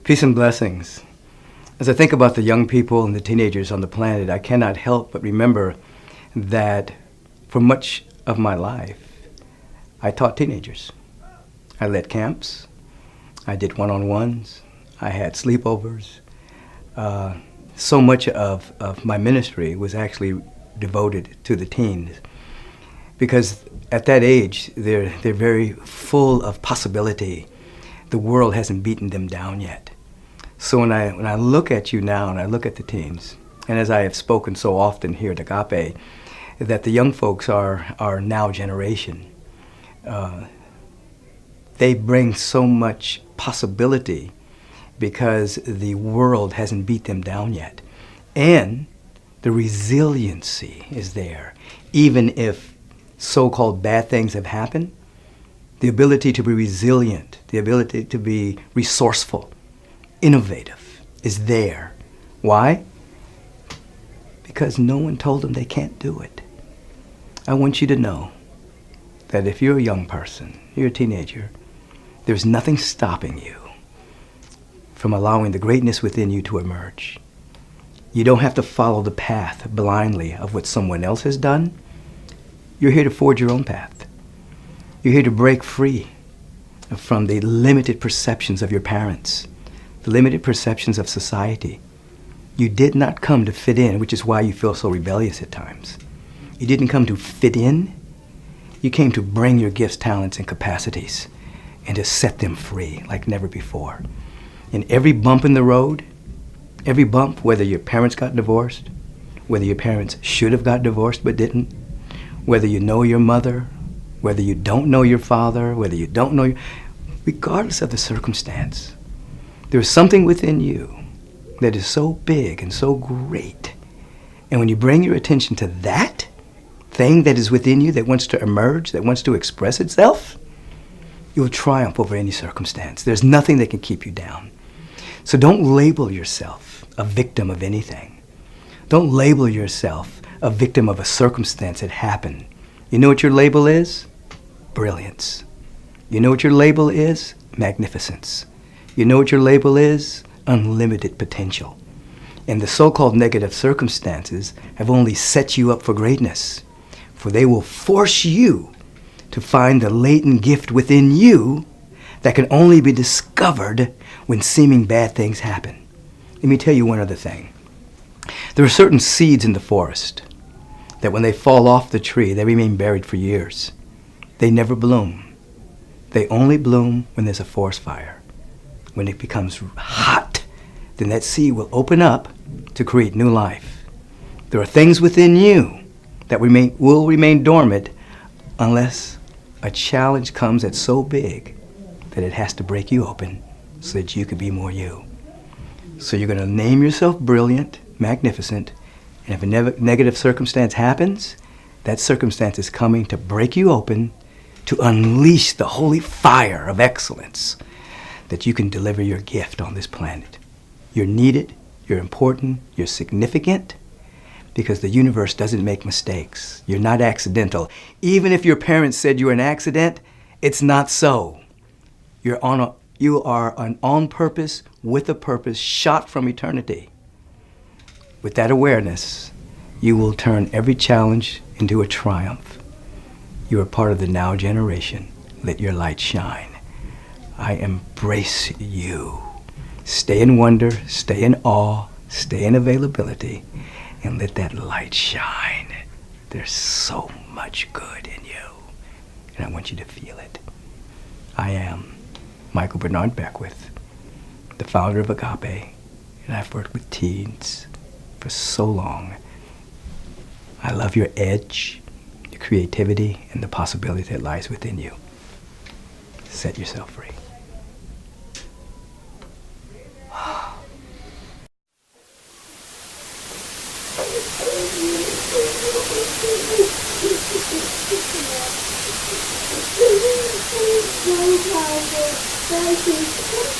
Peace and blessings. As I think about the young people and the teenagers on the planet, I cannot help but remember that for much of my life, I taught teenagers. I led camps. I did one-on-ones. I had sleepovers. So much of my ministry was actually devoted to the teens, because at that age, they're very full of possibility. The world hasn't beaten them down yet. So when I look at you now and I look at the teens, and as I have spoken so often here at Agape, that the young folks are now generation. They bring so much possibility because the world hasn't beat them down yet. And the resiliency is there. Even if so-called bad things have happened, the ability to be resilient, the ability to be resourceful, innovative is there. Why? Because no one told them they can't do it. I want you to know that if you're a young person, you're a teenager, there's nothing stopping you from allowing the greatness within you to emerge. You don't have to follow the path blindly of what someone else has done. You're here to forge your own path. You're here to break free from the limited perceptions of your parents, the limited perceptions of society. You did not come to fit in, which is why you feel so rebellious at times. You didn't come to fit in. You came to bring your gifts, talents, and capacities and to set them free like never before. And every bump in the road, every bump, whether your parents got divorced, whether your parents should have got divorced but didn't, whether you know your mother, whether you don't know your father, whether you don't know regardless of the circumstance, there is something within you that is so big and so great. And when you bring your attention to that thing that is within you that wants to emerge, that wants to express itself, you'll triumph over any circumstance. There's nothing that can keep you down. So don't label yourself a victim of anything. Don't label yourself a victim of a circumstance that happened. You know what your label is? Brilliance. You know what your label is? Magnificence. You know what your label is? Unlimited potential. And the so-called negative circumstances have only set you up for greatness, for they will force you to find the latent gift within you that can only be discovered when seeming bad things happen. Let me tell you one other thing. There are certain seeds in the forest that when they fall off the tree, they remain buried for years. They never bloom. They only bloom when there's a forest fire. When it becomes hot, then that seed will open up to create new life. There are things within you that will remain dormant unless a challenge comes that's so big that it has to break you open so that you can be more you. So you're going to name yourself brilliant, magnificent, and if a negative circumstance happens, that circumstance is coming to break you open, to unleash the holy fire of excellence that you can deliver your gift on this planet. You're needed, you're important, you're significant, because the universe doesn't make mistakes. You're not accidental. Even if your parents said you're an accident, it's not so. You are an on purpose, with a purpose, shot from eternity. With that awareness, you will turn every challenge into a triumph. You are part of the now generation. Let your light shine. I embrace you. Stay in wonder, stay in awe, stay in availability, and let that light shine. There's so much good in you, and I want you to feel it. I am Michael Bernard Beckwith, the founder of Agape, and I've worked with teens for so long. I love your edge, your creativity, and the possibility that lies within you. Set yourself free. Thank you.